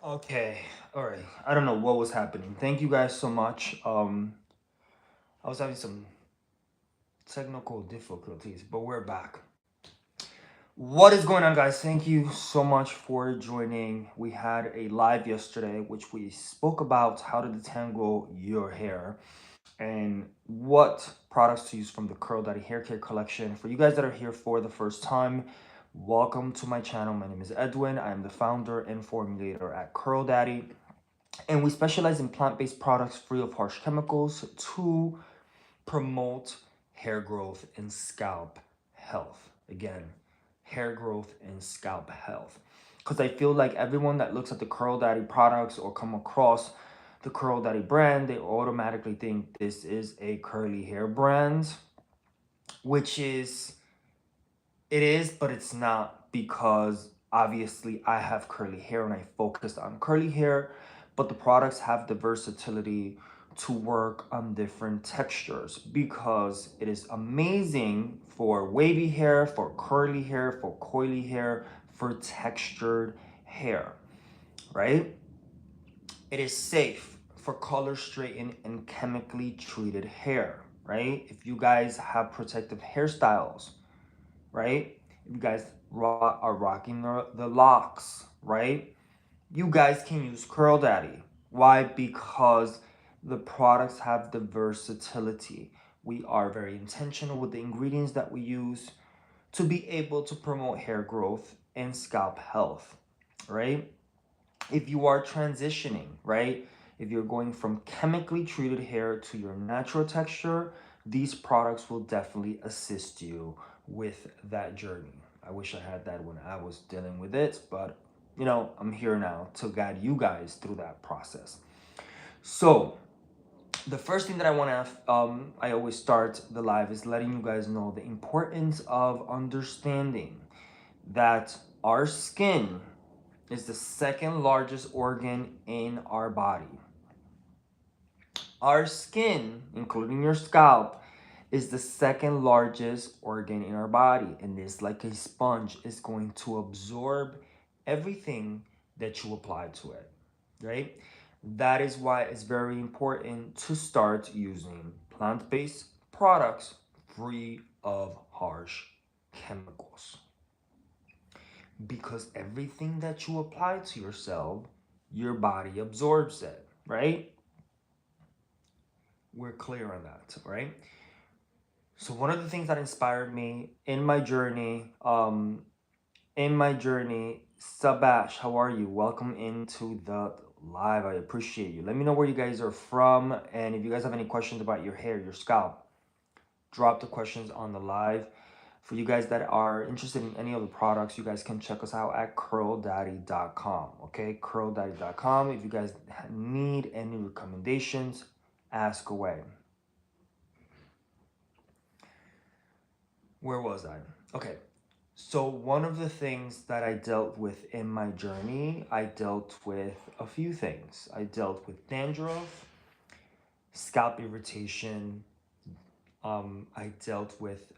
Okay, all right. I don't know what was happening. Thank you guys so much. I was having some technical difficulties, but we're back. What is going on, guys? Thank you so much for joining. We had a live yesterday, which we spoke about how to detangle your hair and what products to use from the Curl Daddy Hair Care collection. For you guys that are here for the first time, welcome to my channel. My name is Edwin. I am the founder and formulator at Curl Daddy, and we specialize in plant-based products free of harsh chemicals to promote hair growth and scalp health. Again, hair growth and scalp health. Because I feel like everyone that looks at the Curl Daddy products or come across the Curl Daddy brand, they automatically think this is a curly hair brand, which it is, but it's not, because obviously I have curly hair and I focused on curly hair, but the products have the versatility to work on different textures, because it is amazing for wavy hair, for curly hair, for coily hair, for textured hair, right? It is safe for color straightened and chemically treated hair, right? If you guys have protective hairstyles, right? If you guys are rocking the locks, right? You guys can use Curl Daddy. Why? Because the products have the versatility. We are very intentional with the ingredients that we use to be able to promote hair growth and scalp health, right? If you are transitioning, right? If you're going from chemically treated hair to your natural texture, these products will definitely assist you with that journey. I wish I had that when I was dealing with it, but I'm here now to guide you guys through that process. So, the first thing that I want to, I always start the live is letting you guys know the importance of understanding that our skin is the second largest organ in our body. Our skin, including your scalp, is the second largest organ in our body, and it's like a sponge. Is going to absorb everything that you apply to it, right? That is why it's very important to start using plant-based products free of harsh chemicals, because everything that you apply to yourself, your body absorbs it, right? We're clear on that, right? So one of the things that inspired me in my journey, Sabash, how are you? Welcome into the live. I appreciate you. Let me know where you guys are from, and if you guys have any questions about your hair, your scalp, drop the questions on the live. For you guys that are interested in any of the products, you guys can check us out at curldaddy.com. Okay, curldaddy.com. If you guys need any recommendations, ask away. Where was I? Okay, so one of the things that I dealt with in my journey, I dealt with a few things. I dealt with dandruff, scalp irritation. I dealt with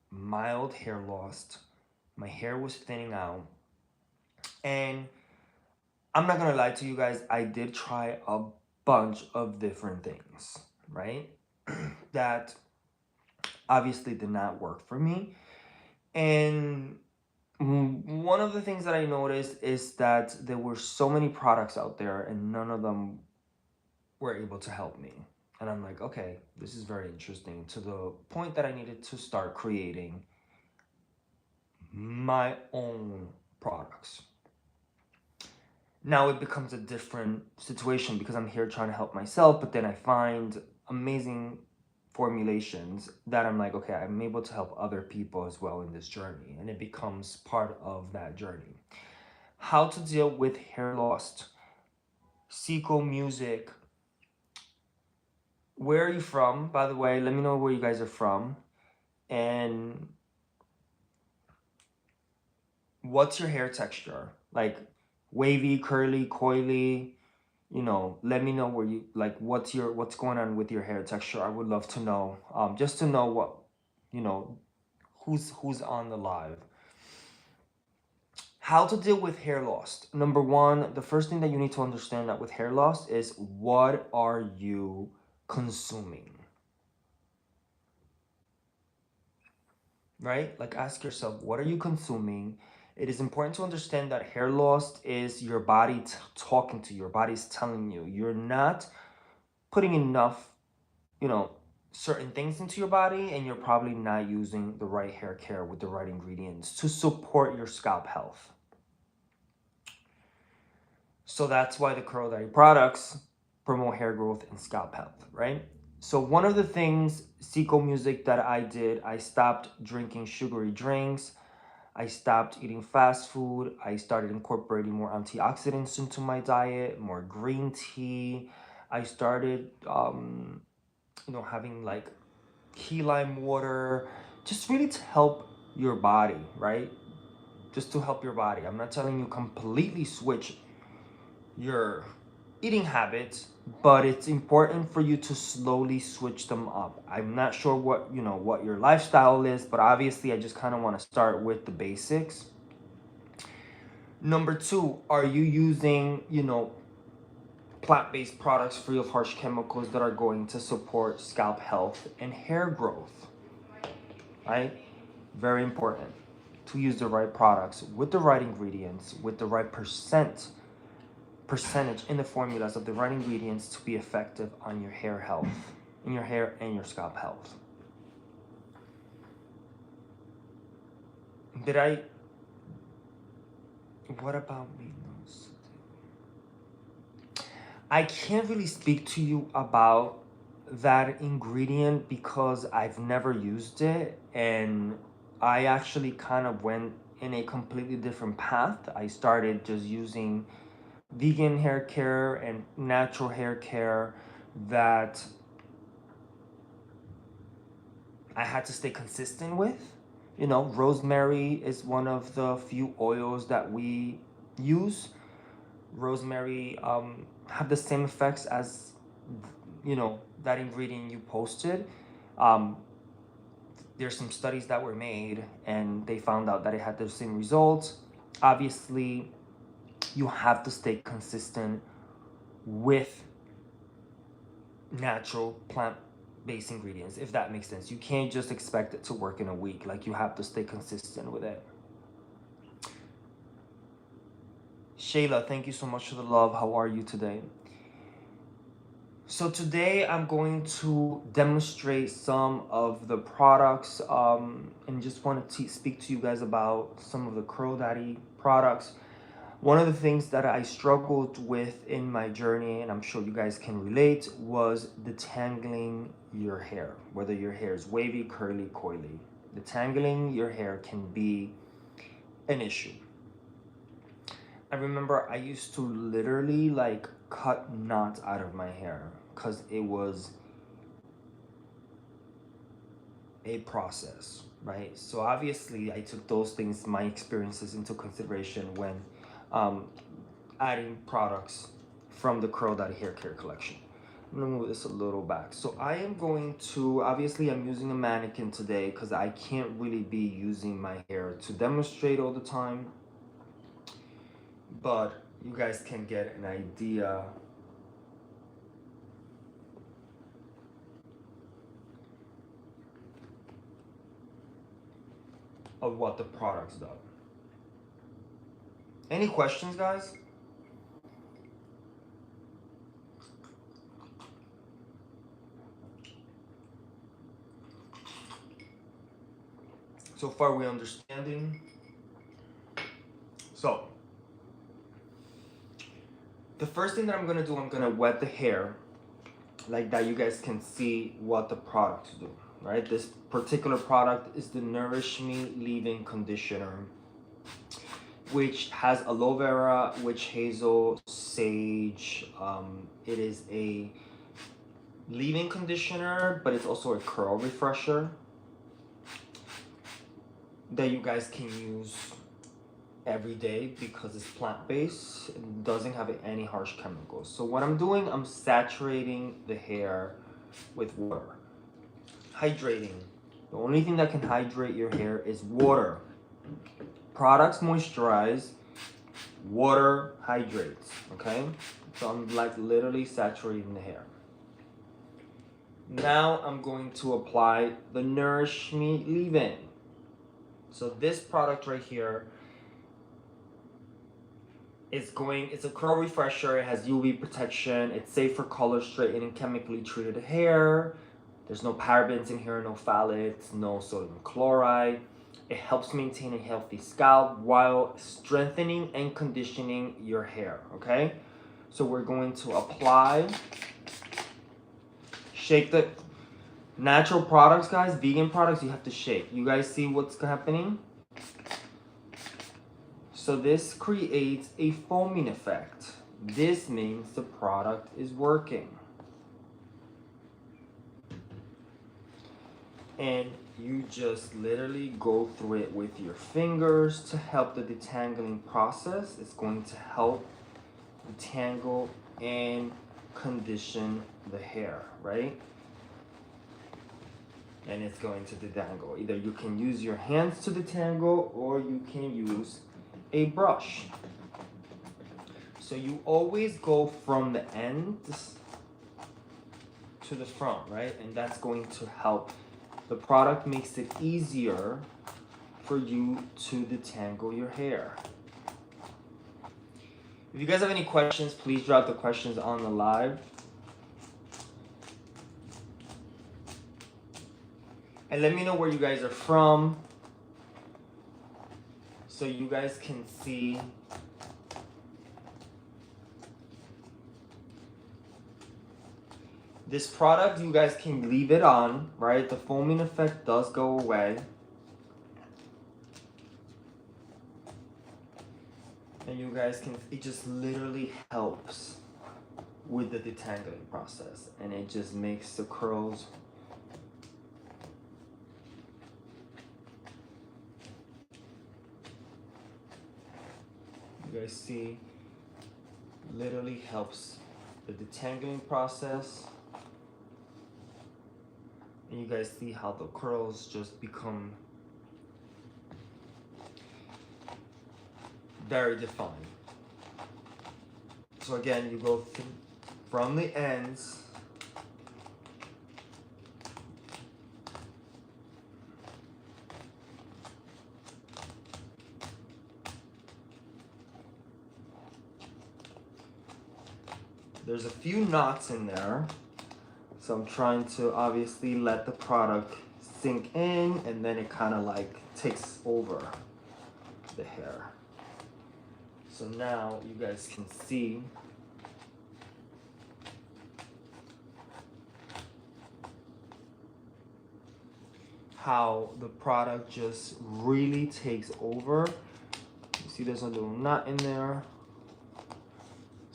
mild hair loss. My hair was thinning out. And I'm not gonna lie to you guys, I did try a bunch of different things, right? That obviously did not work for me. And one of the things that I noticed is that there were so many products out there and none of them were able to help me. And I'm like, okay, this is very interesting, to the point that I needed to start creating my own products. Now it becomes a different situation because I'm here trying to help myself, but then I find amazing formulations that I'm like, okay, I'm able to help other people as well in this journey, and it becomes part of that journey. How to deal with hair loss. Seco Music. Where are you from, by the way? Let me know where you guys are from. And what's your hair texture? Like wavy, curly, coily? Let me know where you like what's going on with your hair texture. I would love to know. Just to know you know who's on the live. How to deal with hair loss. Number one, the first thing that you need to understand that with hair loss is, what are you consuming? Right? Like, ask yourself, what are you consuming? It is important to understand that hair loss is your body talking to you. Your body's telling you you're not putting enough, you know, certain things into your body, and you're probably not using the right hair care with the right ingredients to support your scalp health. So that's why the Curl Daddy products promote hair growth and scalp health, right? So one of the things, Seco Music, that I did, I stopped drinking sugary drinks. I stopped eating fast food. I started incorporating more antioxidants into my diet, more green tea. I started, having like key lime water, just really to help your body, right? Just to help your body. I'm not telling you completely switch your eating habits, but it's important for you to slowly switch them up. I'm not sure what your lifestyle is, but obviously I just kind of want to start with the basics. Number two, are you using, plant-based products free of harsh chemicals that are going to support scalp health and hair growth, right? Very important to use the right products with the right ingredients, with the right percentage in the formulas of the right ingredients to be effective on your hair health, in your hair and your scalp health. What about maintenance? I can't really speak to you about that ingredient because I've never used it, and I actually kind of went in a completely different path. I started just using vegan hair care and natural hair care that I had to stay consistent with. Rosemary is one of the few oils that we use. Rosemary have the same effects as that ingredient you posted. Um, there's some studies that were made, and they found out that it had the same results. Obviously, you have to stay consistent with natural plant-based ingredients, if that makes sense. You can't just expect it to work in a week. Like, you have to stay consistent with it. Shayla, thank you so much for the love. How are you today? So today I'm going to demonstrate some of the products, and just want to speak to you guys about some of the Curl Daddy products. One of the things that I struggled with in my journey, and I'm sure you guys can relate, was detangling your hair. Whether your hair is wavy, curly, coily, detangling your hair can be an issue. I remember I used to literally like cut knots out of my hair because it was a process, right? So obviously I took those things, my experiences, into consideration when adding products from the Curl Daddy Hair Care collection. I'm gonna move this a little back. So I am going to, obviously I'm using a mannequin today because I can't really be using my hair to demonstrate all the time, but you guys can get an idea of what the products do. Any questions, guys? So far we understanding? So, the first thing that I'm gonna do, I'm gonna wet the hair like that. You guys can see what the products do, right? This particular product is the Nourish Me Leave-In Conditioner, which has aloe vera, witch hazel, sage. It is a leave-in conditioner, but it's also a curl refresher that you guys can use every day because it's plant-based. It doesn't have any harsh chemicals. So what I'm doing, I'm saturating the hair with water. Hydrating. The only thing that can hydrate your hair is water. Products moisturize, Water hydrates, okay? So I'm like literally saturating the hair. Now I'm going to apply the Nourish Me leave-in. So this product right here is it's a curl refresher. It has UV protection. It's safe for color straightening chemically treated hair. There's no parabens in here, no phthalates, no sodium chloride. It helps maintain a healthy scalp while strengthening and conditioning your hair, okay? So we're going to apply, shake the natural products, guys, vegan products, you have to shake. You guys see what's happening? So this creates a foaming effect. This means the product is working. And you just literally go through it with your fingers to help the detangling process. It's going to help detangle and condition the hair, right? And it's going to detangle. Either you can use your hands to detangle or you can use a brush. So you always go from the ends to the front, right? And that's going to help. The product makes it easier for you to detangle your hair. If you guys have any questions, please drop the questions on the live. And let me know where you guys are from so you guys can see this product. You guys can leave it on, right? The foaming effect does go away. And you guys can, it just literally helps with the detangling process. And it just makes the curls you guys see, literally helps the detangling process. And you guys see how the curls just become very defined. So again, you go from the ends there's a few knots in there, so I'm trying to obviously let the product sink in, and then it kind of like takes over the hair. So now you guys can see how the product just really takes over. You see there's a little knot in there.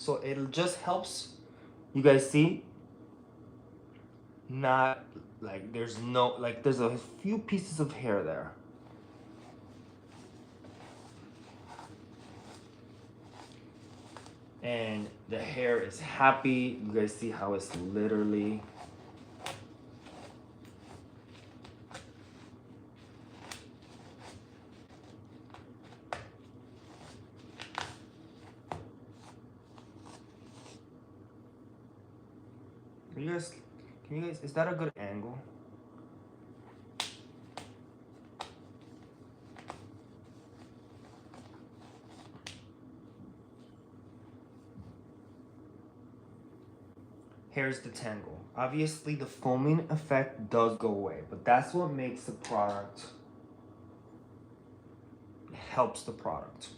So it just helps, you guys see, not like there's no, like there's a few pieces of hair there. And the hair is happy. You guys see how it's literally can you guys, is that a good angle? Here's the tangle. Obviously the foaming effect does go away, but that's what makes the product, helps the product.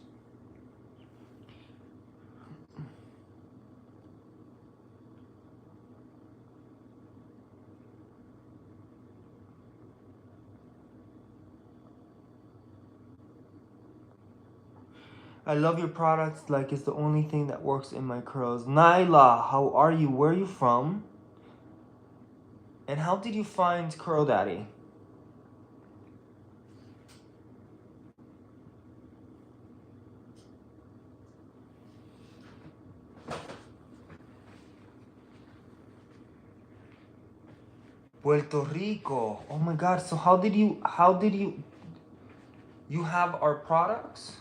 I love your products like it's the only thing that works in my curls. Nyla, how are you? Where are you from? And how did you find Curl Daddy? Puerto Rico. Oh my God. So how did you have our products?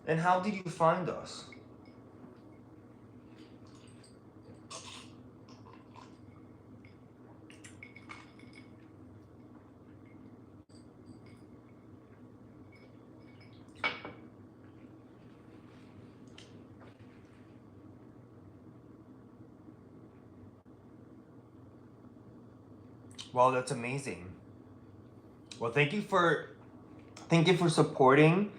And how did you find us? Well, that's amazing. Well, thank you for supporting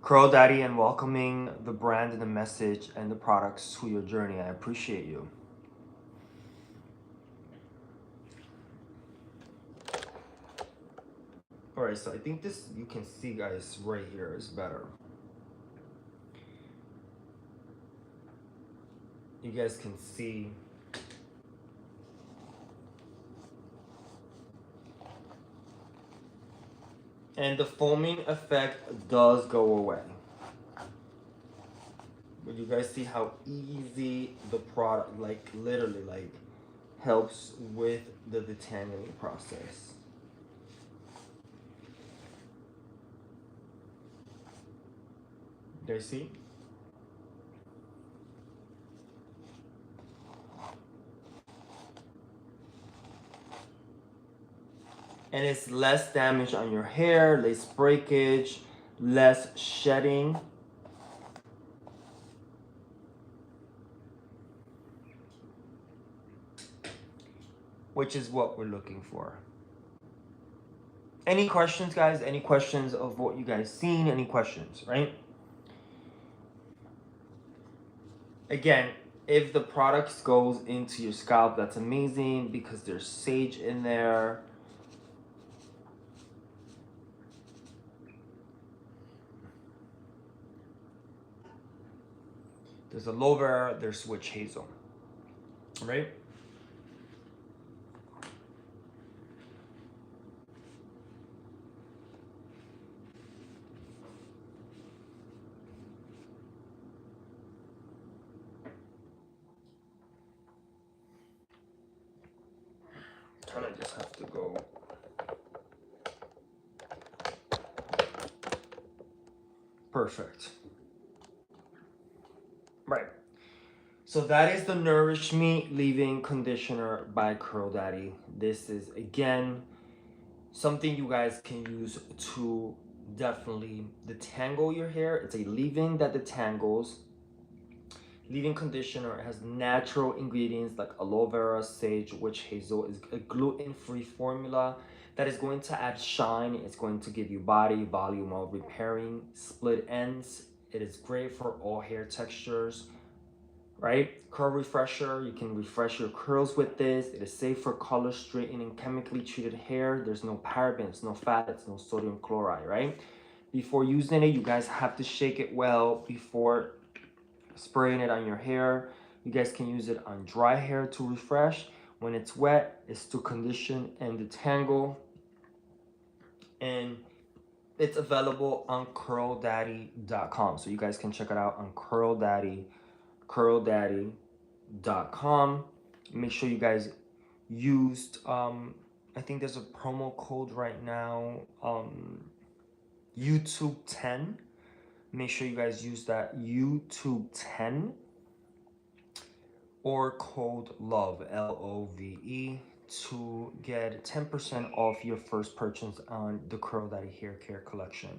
Curl Daddy and welcoming the brand and the message and the products to your journey. I appreciate you. All right, so I think this you can see, guys, right here is better. You guys can see. And the foaming effect does go away. But you guys see how easy the product, like literally, like helps with the detangling process. There, see? And it's less damage on your hair, less breakage, less shedding. Which is what we're looking for. Any questions, guys? Any questions of what you guys seen? Any questions, right? Again, if the product goes into your scalp, that's amazing because there's sage in there. There's aloe vera, there's witch hazel, right? Kind of just have to go. Perfect. Right. So that is the Nourish Me Leave-In Conditioner by Curl Daddy. This is, again, something you guys can use to definitely detangle your hair. It's a leave-in that detangles. Leave-in conditioner has natural ingredients like aloe vera, sage, witch hazel. Is a gluten-free formula that is going to add shine. It's going to give you body volume while repairing split ends. It is great for all hair textures, right? Curl refresher, you can refresh your curls with this. It is safe for color straightening chemically treated hair. There's no parabens, no fats, no sodium chloride, right? Before using it, you guys have to shake it well before spraying it on your hair. You guys can use it on dry hair to refresh. When it's wet, it's to condition and detangle. And it's available on curldaddy.com. So you guys can check it out on curldaddy.com. Make sure you guys used, I think there's a promo code right now, YouTube 10. Make sure you guys use that YouTube 10 or code LOVE, LOVE, to get 10% off your first purchase on the Curl Daddy Hair Care collection.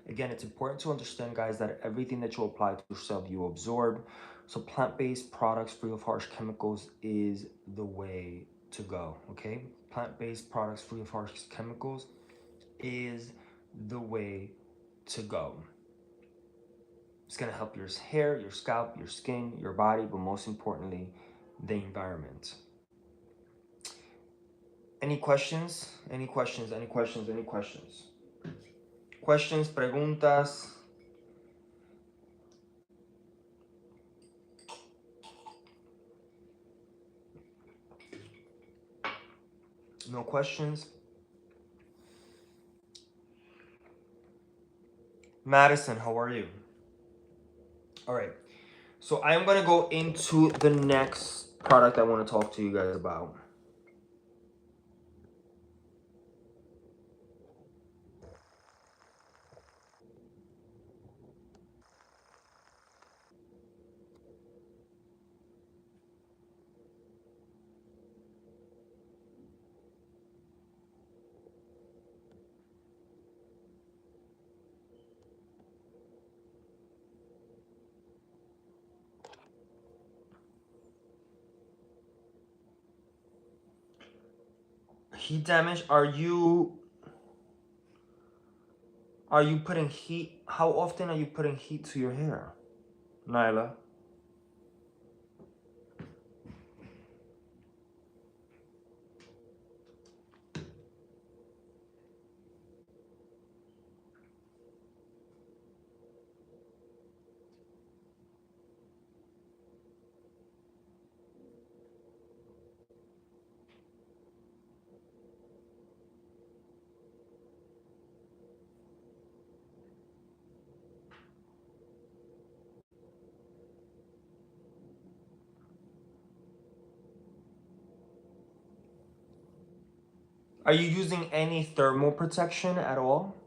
Again, it's important to understand, guys, that everything that you apply to yourself, you absorb. So plant-based products free of harsh chemicals is the way to go, okay? Plant-based products free of harsh chemicals is the way to go. It's gonna help your hair, your scalp, your skin, your body, but most importantly, the environment. Any questions? Any questions? Any questions? Any questions? Questions, preguntas? No questions? Madison, how are you? All right. So I'm going to go into the next product I want to talk to you guys about. Heat damage. Are you putting heat? How often are you putting heat to your hair, Nyla? Are you using any thermal protection at all?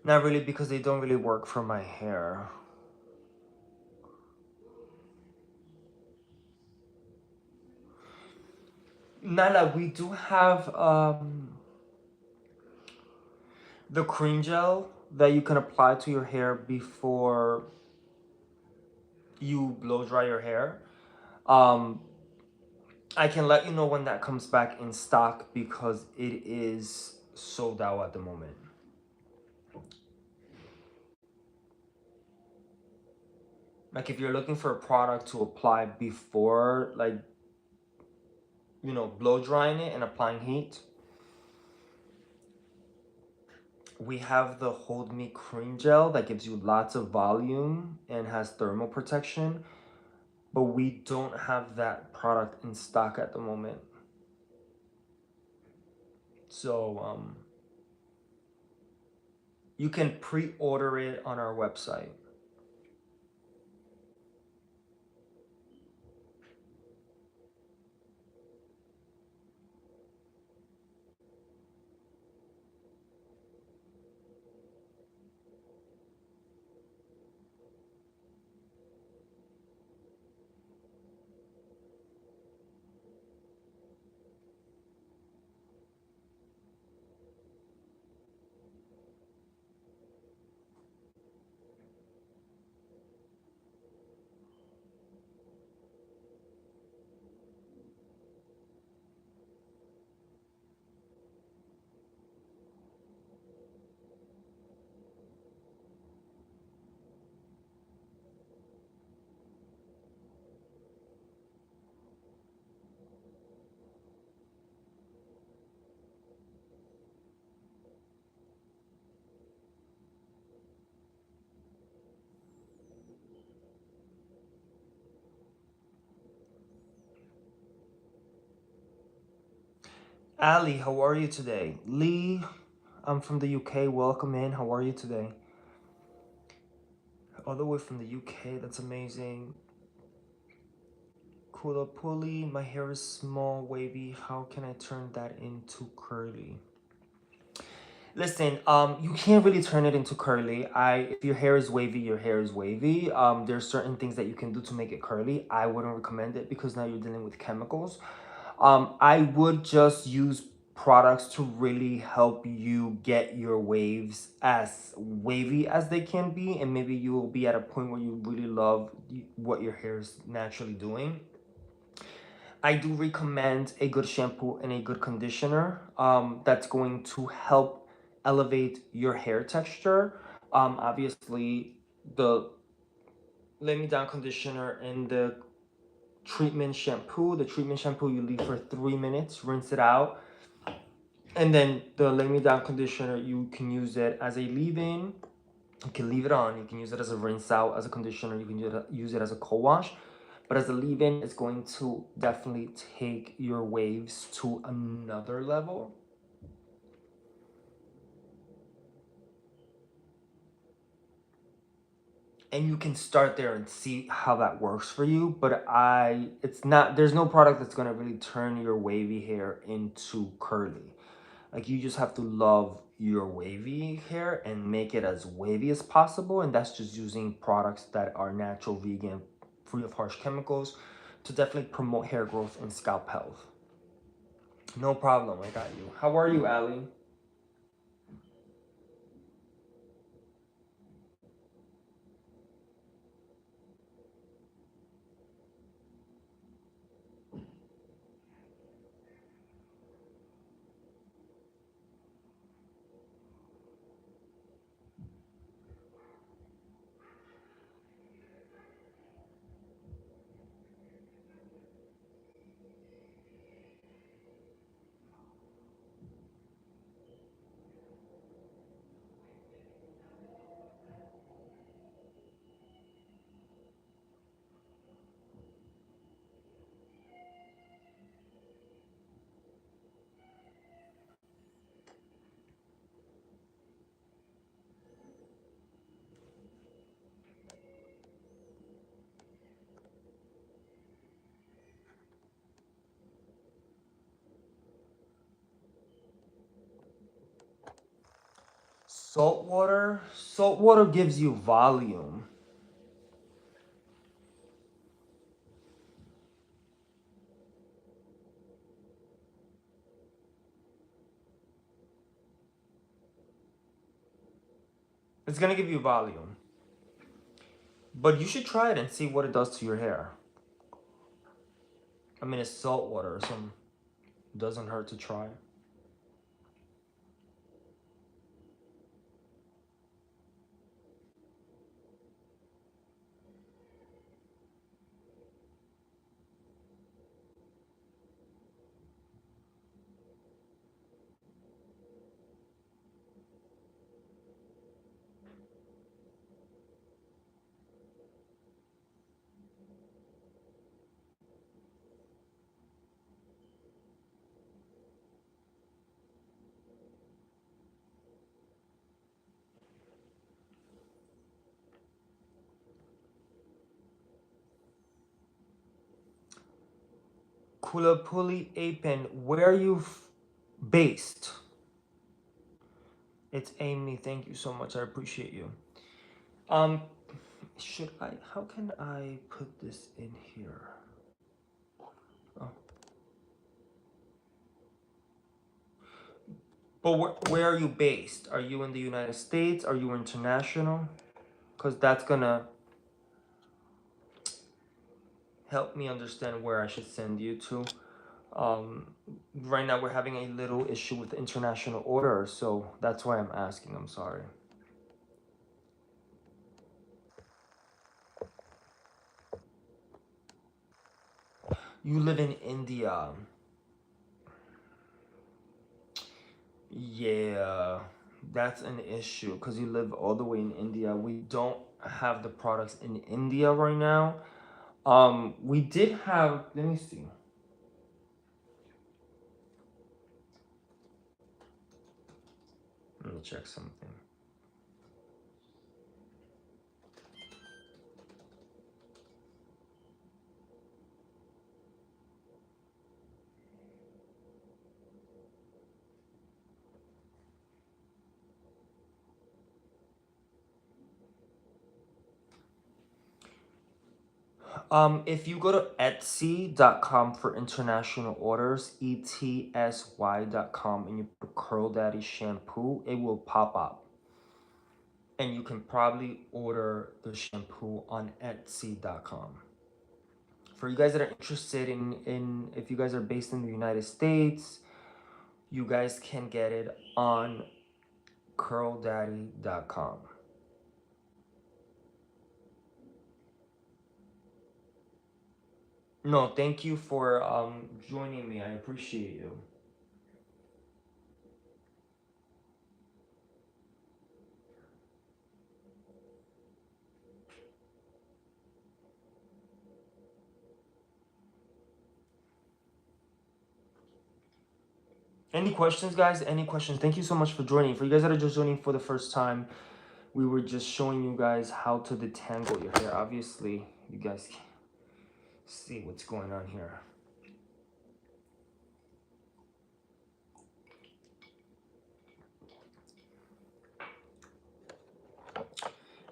Not really, because they don't really work for my hair. Nala, we do have the cream gel that you can apply to your hair before you blow dry your hair. Um, I can let you know when that comes back in stock because it is sold out at the moment. Like if you're looking for a product to apply before, like, blow drying it and applying heat, we have the Hold Me cream gel that gives you lots of volume and has thermal protection, but we don't have that product in stock at the moment. So you can pre-order it on our website. Ali, how are you today? Lee, I'm from the UK. Welcome in. How are you today? All the way from the UK. That's amazing. Kula Puli, my hair is small, wavy. How can I turn that into curly? Listen, you can't really turn it into curly. If your hair is wavy, your hair is wavy. There's certain things that you can do to make it curly. I wouldn't recommend it because now you're dealing with chemicals. I would just use products to really help you get your waves as wavy as they can be, and maybe you will be at a point where you really love what your hair is naturally doing. I do recommend a good shampoo and a good conditioner that's going to help elevate your hair texture. Obviously, the Lay Me Down conditioner and the treatment shampoo. The treatment shampoo you leave for 3 minutes, rinse it out. And then the Lay Me Down conditioner, you can use it as a leave-in. You can leave it on. You can use it as a rinse out, as a conditioner. You can use it as a co-wash. But as a leave-in, it's going to definitely take your waves to another level. And you can start there and see how that works for you. But it's not, there's no product that's going to really turn your wavy hair into curly. Like, you just have to love your wavy hair and make it as wavy as possible. And that's just using products that are natural, vegan, free of harsh chemicals to definitely promote hair growth and scalp health. No problem, I got you. How are you, Ali? Salt water? Salt water gives you volume. It's gonna give you volume. But you should try it and see what it does to your hair. I mean, it's salt water, so it doesn't hurt to try. Kulapuli Apin, where are you based? It's Amy. Thank you so much. I appreciate you. Um, should I? How can I put this in here? Oh. But where are you based? Are you in the United States? Are you international? Because that's gonna help me understand where I should send you to. Um, right now we're having a little issue with international order, so that's why I'm asking. I'm sorry. You live in India. Yeah, that's an issue because you live all the way in India. We don't have the products in India right now. We did have, let me see. Let me check something. If you go to Etsy.com for international orders, ETSY.com, and you put Curl Daddy shampoo, it will pop up. And you can probably order the shampoo on Etsy.com. For you guys that are interested in if you guys are based in the United States, you guys can get it on curldaddy.com. No, thank you for joining me. I appreciate you. Any questions, guys? Any questions? Thank you so much for joining. For you guys that are just joining for the first time, we were just showing you guys how to detangle your hair. Obviously, you guys can see what's going on here.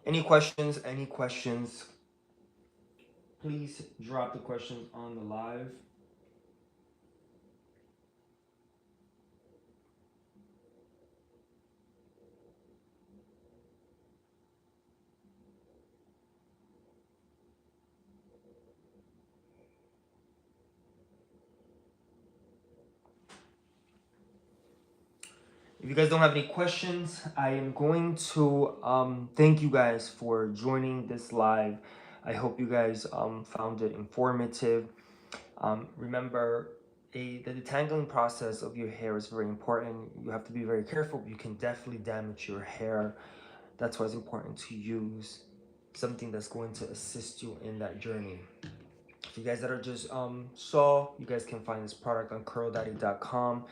Any questions? Any questions? Please drop the questions on the live. If you guys don't have any questions, I am going to thank you guys for joining this live. I hope you guys found it informative. Remember, the detangling process of your hair is very important. You have to be very careful. You can definitely damage your hair. That's why it's important to use something that's going to assist you in that journey. For you guys that are just you guys can find this product on curldaddy.com.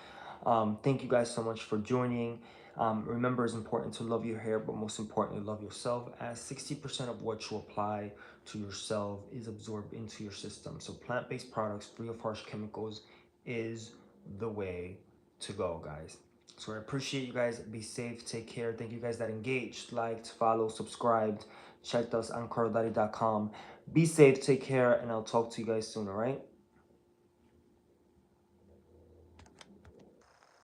Thank you guys so much for joining. Remember, it's important to love your hair, but most importantly, love yourself, as 60% of what you apply to yourself is absorbed into your system. So plant-based products free of harsh chemicals is the way to go, guys. So I appreciate you guys. Be safe, take care. Thank you guys that engaged, liked, followed, subscribed, checked us on curldaddy.com. Be safe, take care, and I'll talk to you guys soon, all right?